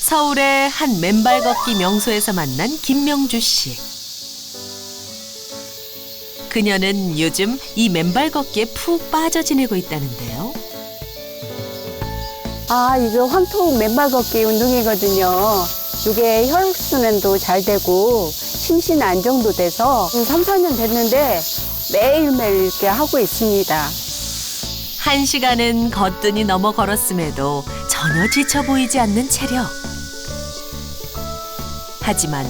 서울의 한 맨발 걷기 명소에서 만난 김명주 씨. 그녀는 요즘 이 맨발 걷기에 푹 빠져 지내고 있다는데요. 이거 황토 맨발 걷기 운동이거든요. 이게 혈액순환도 잘 되고 심신 안정도 돼서 3, 4년 됐는데 매일매일 이렇게 하고 있습니다. 1시간은 거뜬히 넘어 걸었음에도 전혀 지쳐 보이지 않는 체력. 하지만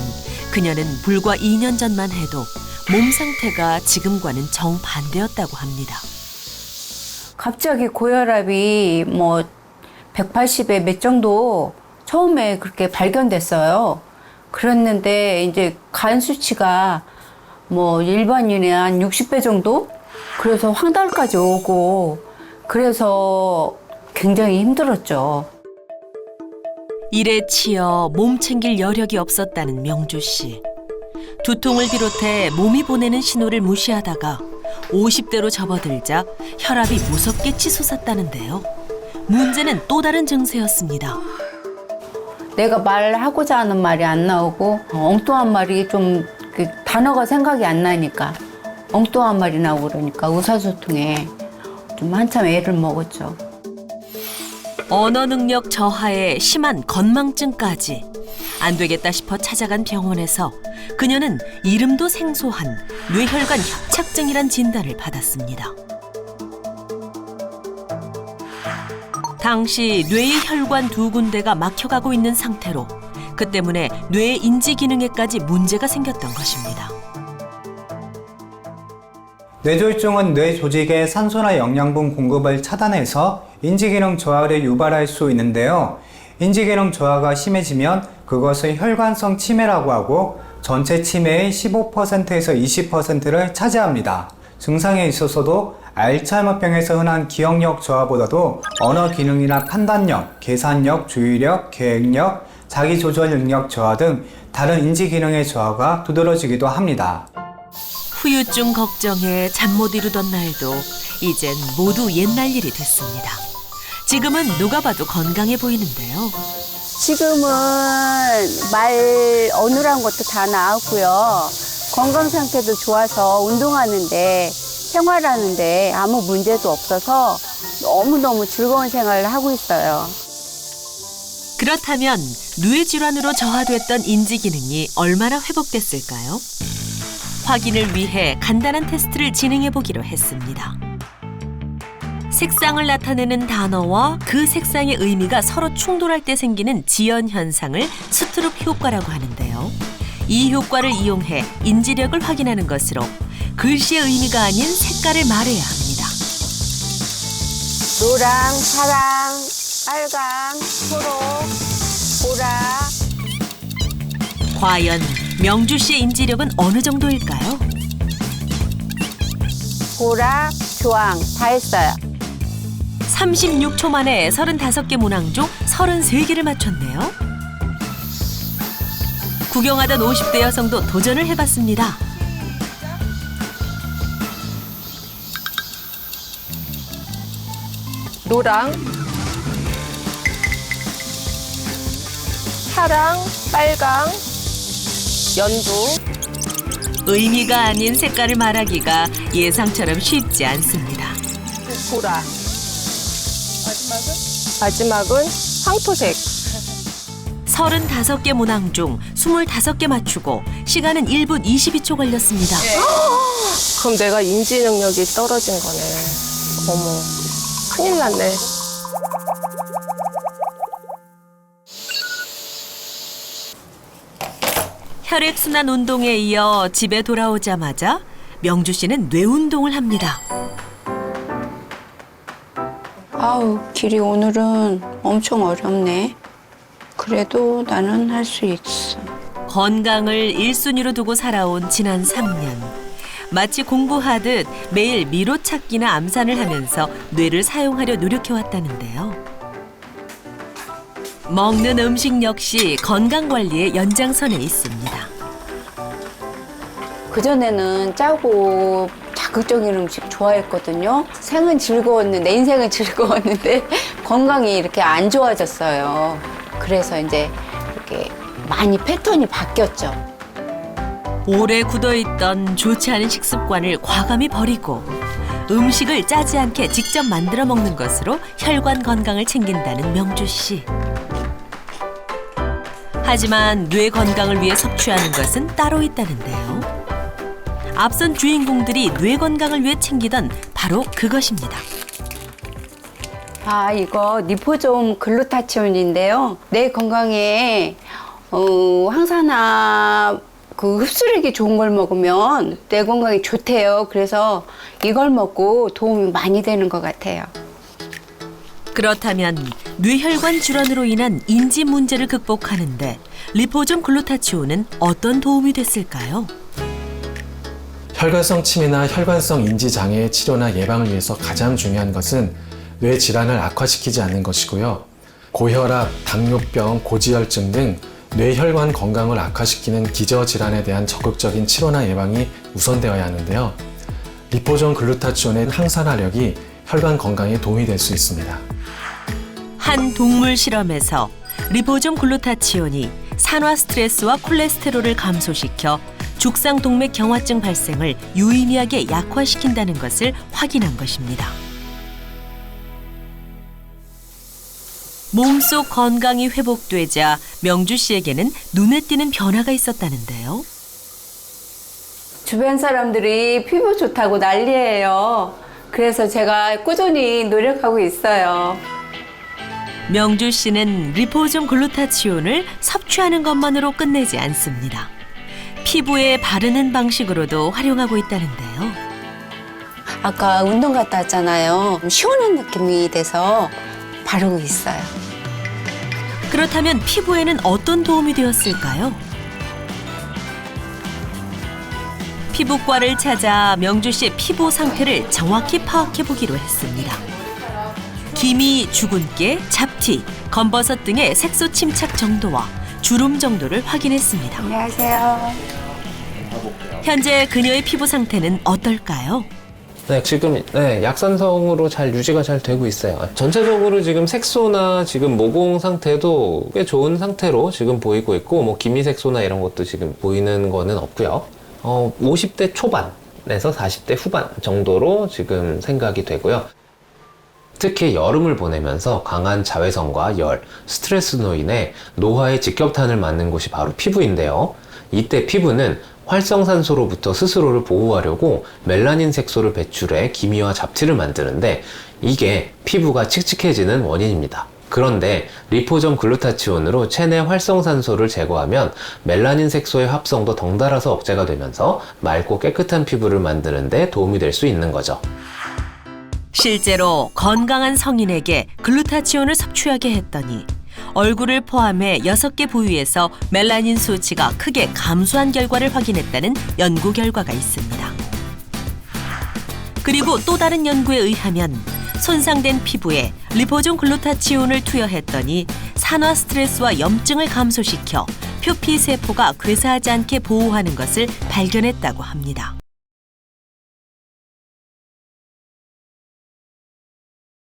그녀는 불과 2년 전만 해도 몸 상태가 지금과는 정반대였다고 합니다. 갑자기 고혈압이 180에 몇 정도 처음에 그렇게 발견됐어요. 그랬는데 이제 간 수치가 일반인의 한 60배 정도? 그래서 황달까지 오고 그래서 굉장히 힘들었죠. 일에 치여 몸 챙길 여력이 없었다는 명주 씨. 두통을 비롯해 몸이 보내는 신호를 무시하다가 50대로 접어들자 혈압이 무섭게 치솟았다는데요. 문제는 또 다른 증세였습니다. 내가 말하고자 하는 말이 안 나오고 엉뚱한 말이 좀 단어가 생각이 안 나니까 엉뚱한 말이 나오고 그러니까 의사소통에 좀 한참 애를 먹었죠. 언어 능력 저하에 심한 건망증까지. 안 되겠다 싶어 찾아간 병원에서 그녀는 이름도 생소한 뇌혈관 협착증이란 진단을 받았습니다. 당시 뇌의 혈관 2군데가 막혀가고 있는 상태로 그 때문에 뇌의 인지 기능에까지 문제가 생겼던 것입니다. 뇌졸중은 뇌 조직의 산소나 영양분 공급을 차단해서 인지기능 저하를 유발할 수 있는데요. 인지기능 저하가 심해지면 그것을 혈관성 치매라고 하고 전체 치매의 15%에서 20%를 차지합니다. 증상에 있어서도 알츠하이머병에서 흔한 기억력 저하보다도 언어 기능이나 판단력, 계산력, 주의력, 계획력, 자기조절 능력 저하 등 다른 인지 기능의 저하가 두드러지기도 합니다. 후유증 걱정에 잠 못 이루던 날도 이젠 모두 옛날 일이 됐습니다. 지금은 누가 봐도 건강해 보이는데요. 지금은 말 어눌한 것도 다 나았고요. 건강 상태도 좋아서 운동하는데 생활하는데 아무 문제도 없어서 너무너무 즐거운 생활을 하고 있어요. 그렇다면 뇌질환으로 저하됐던 인지 기능이 얼마나 회복됐을까요? 확인을 위해 간단한 테스트를 진행해 보기로 했습니다. 색상을 나타내는 단어와 그 색상의 의미가 서로 충돌할 때 생기는 지연 현상을 스트룹 효과라고 하는데요. 이 효과를 이용해 인지력을 확인하는 것으로 글씨의 의미가 아닌 색깔을 말해야 합니다. 노랑, 파랑, 빨강, 초록, 보라. 과연 명주 씨의 인지력은 어느 정도일까요? 보라, 주황 다 했어요. 36초 만에 35개 문항 중 33개를 맞췄네요. 구경하던 50대 여성도 도전을 해봤습니다. 노랑, 파랑, 빨강, 연두, 의미가 아닌 색깔을 말하기가 예상처럼 쉽지 않습니다. 보라. 마지막은 황토색. 35개 문항 중 25개 맞추고 시간은 1분 22초 걸렸습니다. 그럼 내가 인지 능력이 떨어진 거네. 어머, 큰일 났네. 혈액순환 운동에 이어 집에 돌아오자마자 명주 씨는 뇌 운동을 합니다. 아우, 길이 오늘은 엄청 어렵네. 그래도 나는 할 수 있어. 건강을 1순위로 두고 살아온 지난 3년. 마치 공부하듯 매일 미로 찾기나 암산을 하면서 뇌를 사용하려 노력해왔다는데요. 먹는 음식 역시 건강관리의 연장선에 있습니다. 그전에는 짜고 자극적인 음식 좋아했거든요. 생은 즐거웠는데, 내 인생은 즐거웠는데 건강이 이렇게 안 좋아졌어요. 그래서 이제 이렇게 많이 패턴이 바뀌었죠. 오래 굳어있던 좋지 않은 식습관을 과감히 버리고 음식을 짜지 않게 직접 만들어 먹는 것으로 혈관 건강을 챙긴다는 명주 씨. 하지만 뇌 건강을 위해 섭취하는 것은 따로 있다는데요. 앞선 주인공들이 뇌 건강을 위해 챙기던 바로 그것입니다. 아, 이거 리포좀 글루타치온인데요. 뇌 건강에 항산화 흡수력이 좋은 걸 먹으면 뇌 건강에 좋대요. 그래서 이걸 먹고 도움이 많이 되는 것 같아요. 그렇다면 뇌혈관 질환으로 인한 인지 문제를 극복하는데 리포좀 글루타치온은 어떤 도움이 됐을까요? 혈관성 치매나 혈관성 인지 장애의 치료나 예방을 위해서 가장 중요한 것은 뇌 질환을 악화시키지 않는 것이고요. 고혈압, 당뇨병, 고지혈증 등 뇌혈관 건강을 악화시키는 기저질환에 대한 적극적인 치료나 예방이 우선되어야 하는데요. 리포좀 글루타치온의 항산화력이 혈관 건강에 도움이 될 수 있습니다. 한 동물 실험에서 리포좀 글루타치온이 산화 스트레스와 콜레스테롤을 감소시켜 죽상동맥 경화증 발생을 유의미하게 약화시킨다는 것을 확인한 것입니다. 몸속 건강이 회복되자 명주 씨에게는 눈에 띄는 변화가 있었다는데요. 주변 사람들이 피부 좋다고 난리예요. 그래서 제가 꾸준히 노력하고 있어요. 명주 씨는 리포좀 글루타치온을 섭취하는 것만으로 끝내지 않습니다. 피부에 바르는 방식으로도 활용하고 있다는데요. 아까 운동 갔다 왔잖아요. 시원한 느낌이 돼서 바르고 있어요. 그렇다면 피부에는 어떤 도움이 되었을까요? 피부과를 찾아 명주 씨의 피부 상태를 정확히 파악해 보기로 했습니다. 기미, 주근깨, 잡티, 검버섯 등의 색소 침착 정도와 주름 정도를 확인했습니다. 안녕하세요. 현재 그녀의 피부 상태는 어떨까요? 네, 지금 약산성으로 잘 유지가 잘 되고 있어요. 전체적으로 지금 색소나 지금 모공 상태도 꽤 좋은 상태로 지금 보이고 있고, 뭐 기미 색소나 이런 것도 지금 보이는 거는 없고요. 50대 초반에서 40대 후반 정도로 지금 생각이 되고요. 특히 여름을 보내면서 강한 자외선과 열, 스트레스로 인해 노화의 직격탄을 맞는 곳이 바로 피부인데요. 이때 피부는 활성산소로부터 스스로를 보호하려고 멜라닌 색소를 배출해 기미와 잡티를 만드는데 이게 피부가 칙칙해지는 원인입니다. 그런데 리포점 글루타치온으로 체내 활성산소를 제거하면 멜라닌 색소의 합성도 덩달아서 억제가 되면서 맑고 깨끗한 피부를 만드는 데 도움이 될 수 있는 거죠. 실제로 건강한 성인에게 글루타치온을 섭취하게 했더니 얼굴을 포함해 6개 부위에서 멜라닌 수치가 크게 감소한 결과를 확인했다는 연구 결과가 있습니다. 그리고 또 다른 연구에 의하면 손상된 피부에 리포좀 글루타치온을 투여했더니 산화 스트레스와 염증을 감소시켜 표피 세포가 괴사하지 않게 보호하는 것을 발견했다고 합니다.